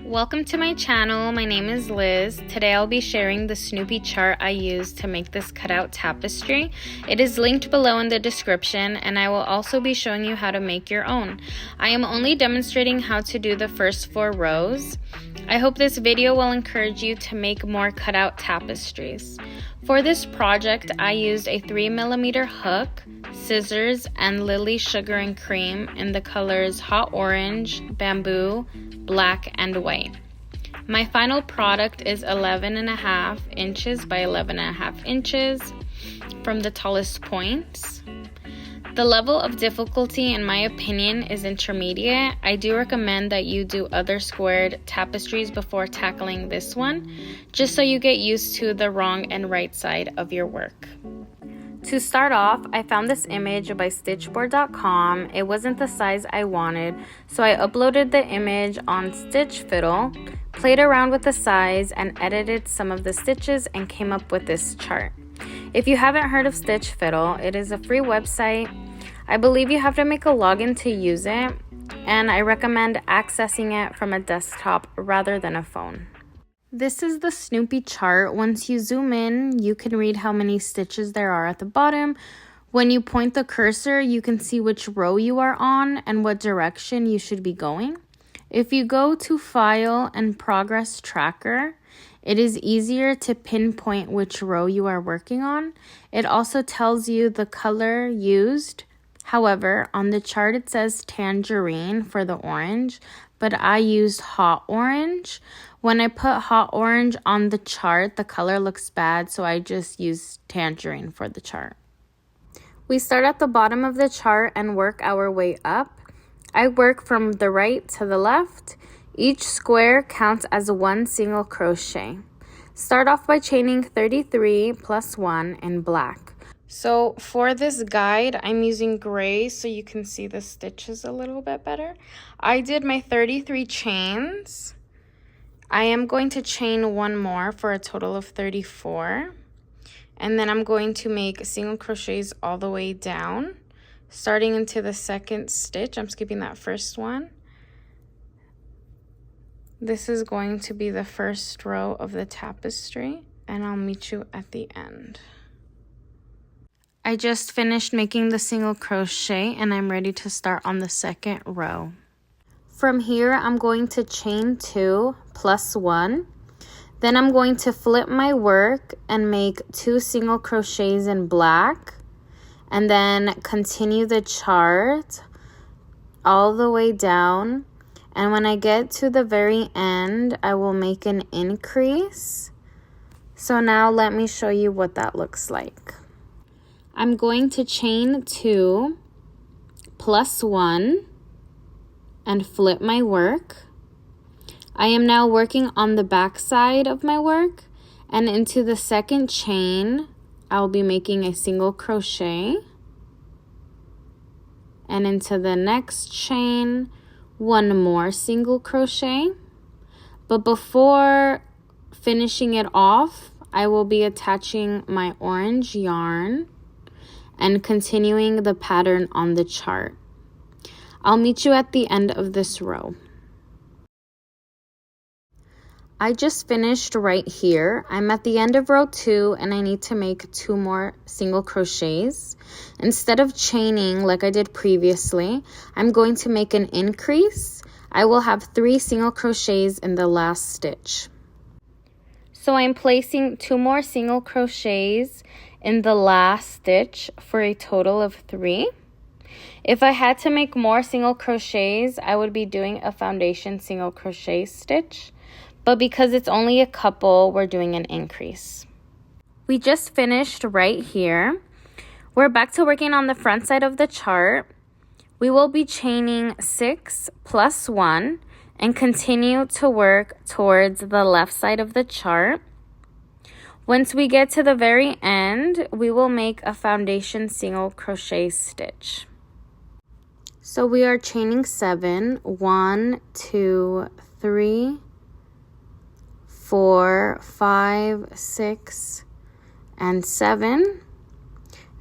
Welcome to my channel. My name is Liz. Today I'll be sharing the Snoopy chart I used to make this cutout tapestry. It is linked below in the description, and I will also be showing you how to make your own. I am only demonstrating how to do the first 4 rows. I hope this video will encourage you to make more cutout tapestries. For this project, I used a 3mm hook, scissors, and Lily Sugar and Cream in the colors Hot Orange, Bamboo, Black, and White. My final product is 11.5 inches by 11.5 inches from the tallest points. The level of difficulty, in my opinion, is intermediate. I do recommend that you do other squared tapestries before tackling this one, just so you get used to the wrong and right side of your work. To start off, I found this image by Stitchboard.com. It wasn't the size I wanted, so I uploaded the image on Stitch Fiddle, played around with the size, and edited some of the stitches and came up with this chart. If you haven't heard of Stitch Fiddle, it is a free website. I believe you have to make a login to use it, and I recommend accessing it from a desktop rather than a phone. This is the Snoopy chart. Once you zoom in, you can read how many stitches there are at the bottom. When you point the cursor, you can see which row you are on and what direction you should be going. If you go to File and Progress Tracker, it is easier to pinpoint which row you are working on. It also tells you the color used. However, on the chart it says tangerine for the orange, but I used hot orange. When I put hot orange on the chart, the color looks bad, so I just used tangerine for the chart. We start at the bottom of the chart and work our way up. I work from the right to the left. Each square counts as 1 single crochet. Start off by chaining 33 plus 1 in black. So for this guide, I'm using gray so you can see the stitches a little bit better. I did my 33 chains. I am going to chain 1 more for a total of 34. And then I'm going to make single crochets all the way down, starting into the 2nd stitch. I'm skipping that first one. This is going to be the first row of the tapestry, and I'll meet you at the end. I just finished making the single crochet and I'm ready to start on the 2nd row. From here, I'm going to chain 2 plus 1. Then I'm going to flip my work and make 2 single crochets in black, and then continue the chart all the way down. And when I get to the very end, I will make an increase. So now let me show you what that looks like. I'm going to chain 2 plus 1 and flip my work. I am now working on the back side of my work, and into the 2nd chain, I'll be making a single crochet. And into the next chain, 1 more single crochet. But before finishing it off, I will be attaching my orange yarn and continuing the pattern on the chart. I'll meet you at the end of this row. I just finished right here. I'm at the end of row 2 and I need to make 2 more single crochets. Instead of chaining like I did previously, I'm going to make an increase. I will have 3 single crochets in the last stitch. So I'm placing 2 more single crochets in the last stitch for a total of 3. If I had to make more single crochets, I would be doing a foundation single crochet stitch, but because it's only a couple, we're doing an increase. We just finished right here. We're back to working on the front side of the chart. We will be chaining 6 plus 1 and continue to work towards the left side of the chart. Once we get to the very end, we will make a foundation single crochet stitch. So we are chaining 7, 1, 2, 3, 4, 5, 6, and 7.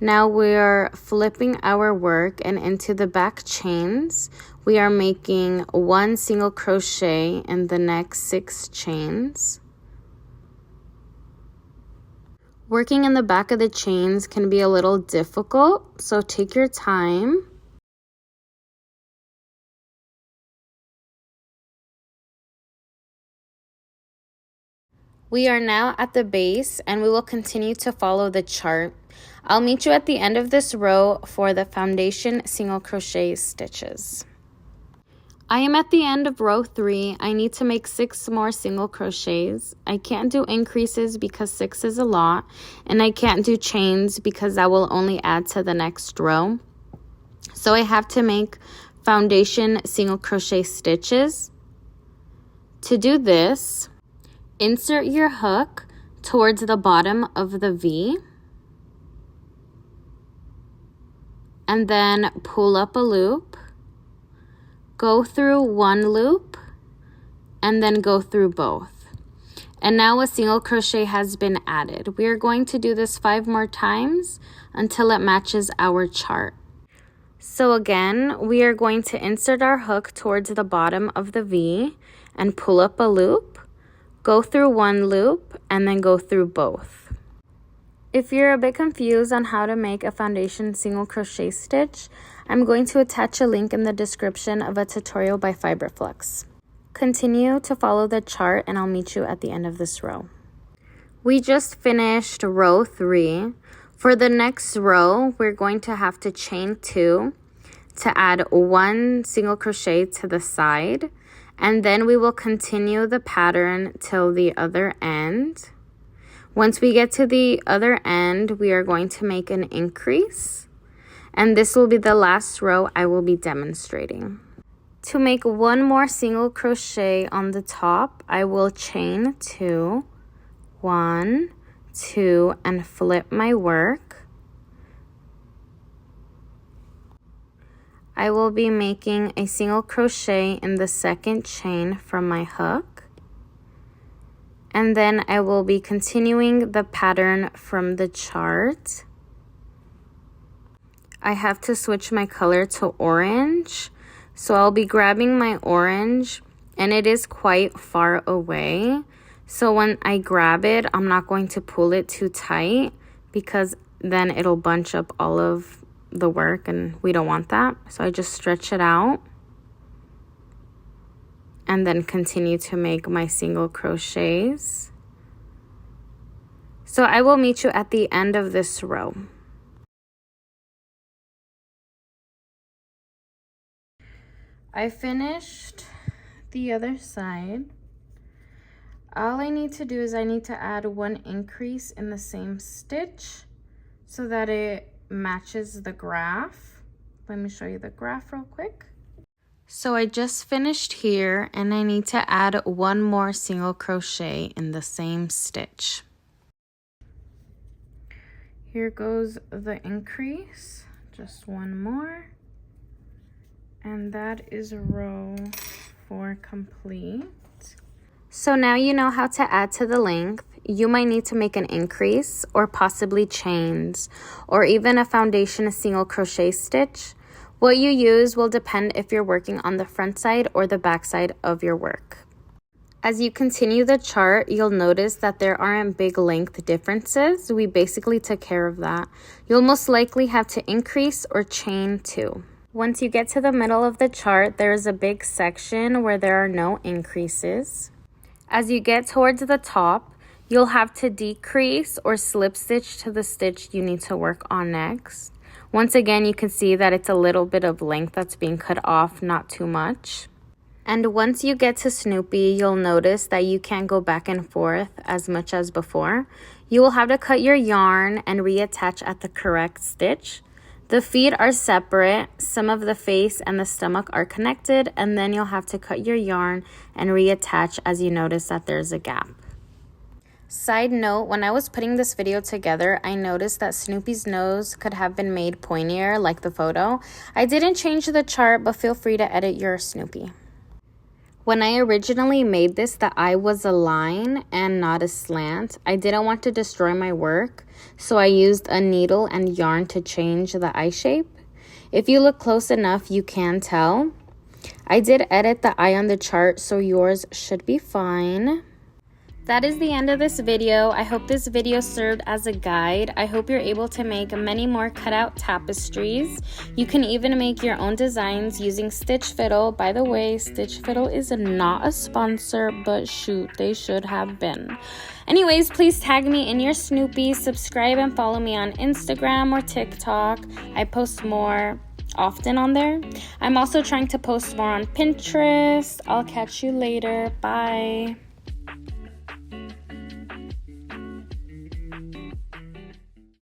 Now we're flipping our work, and into the back chains, we are making 1 single crochet in the next 6 chains. Working in the back of the chains can be a little difficult, so take your time. We are now at the base, and we will continue to follow the chart. I'll meet you at the end of this row for the foundation single crochet stitches. I am at the end of row 3. I need to make 6 more single crochets. I can't do increases because 6 is a lot, and I can't do chains because that will only add to the next row. So I have to make foundation single crochet stitches. To do this, insert your hook towards the bottom of the V, and then pull up a loop, go through 1 loop, and then go through both. And now a single crochet has been added. We are going to do this 5 more times until it matches our chart. So again, we are going to insert our hook towards the bottom of the V and pull up a loop, go through 1 loop, and then go through both. If you're a bit confused on how to make a foundation single crochet stitch, I'm going to attach a link in the description of a tutorial by Fiberflex. Continue to follow the chart, and I'll meet you at the end of this row. We just finished row 3. For the next row, we're going to have to chain 2 to add 1 single crochet to the side, and then we will continue the pattern till the other end. Once we get to the other end, we are going to make an increase, and this will be the last row I will be demonstrating. To make 1 more single crochet on the top, I will chain 2, 1, 2, and flip my work. I will be making a single crochet in the second chain from my hook. And then I will be continuing the pattern from the chart. I have to switch my color to orange. So I'll be grabbing my orange, and it is quite far away. So when I grab it, I'm not going to pull it too tight because then it'll bunch up all of the work, and we don't want that. So I just stretch it out and then continue to make my single crochets. So I will meet you at the end of this row. I finished the other side. All I need to do is I need to add 1 increase in the same stitch so that it matches the graph. Let me show you the graph real quick. So I just finished here, and I need to add 1 more single crochet in the same stitch. Here goes the increase, just 1 more, and that is row 4 complete. So now you know how to add to the length. You might need to make an increase or possibly chains or even a foundation single crochet stitch. What you use will depend if you're working on the front side or the back side of your work. As you continue the chart, you'll notice that there aren't big length differences. We basically took care of that. You'll most likely have to increase or chain 2. Once you get to the middle of the chart, there is a big section where there are no increases. As you get towards the top, you'll have to decrease or slip stitch to the stitch you need to work on next. Once again, you can see that it's a little bit of length that's being cut off, not too much. And once you get to Snoopy, you'll notice that you can't go back and forth as much as before. You will have to cut your yarn and reattach at the correct stitch. The feet are separate, some of the face and the stomach are connected, and then you'll have to cut your yarn and reattach as you notice that there's a gap. Side note, when I was putting this video together, I noticed that Snoopy's nose could have been made pointier like the photo. I didn't change the chart, but feel free to edit your Snoopy. When I originally made this, the eye was a line and not a slant. I didn't want to destroy my work, so I used a needle and yarn to change the eye shape. If you look close enough, you can tell. I did edit the eye on the chart, so yours should be fine. That is the end of this video. I hope this video served as a guide. I hope you're able to make many more cutout tapestries. You can even make your own designs using Stitch Fiddle. By the way, Stitch Fiddle is not a sponsor, but shoot, they should have been. Anyways, please tag me in your Snoopy, subscribe and follow me on Instagram or TikTok. I post more often on there. I'm also trying to post more on Pinterest. I'll catch you later. Bye.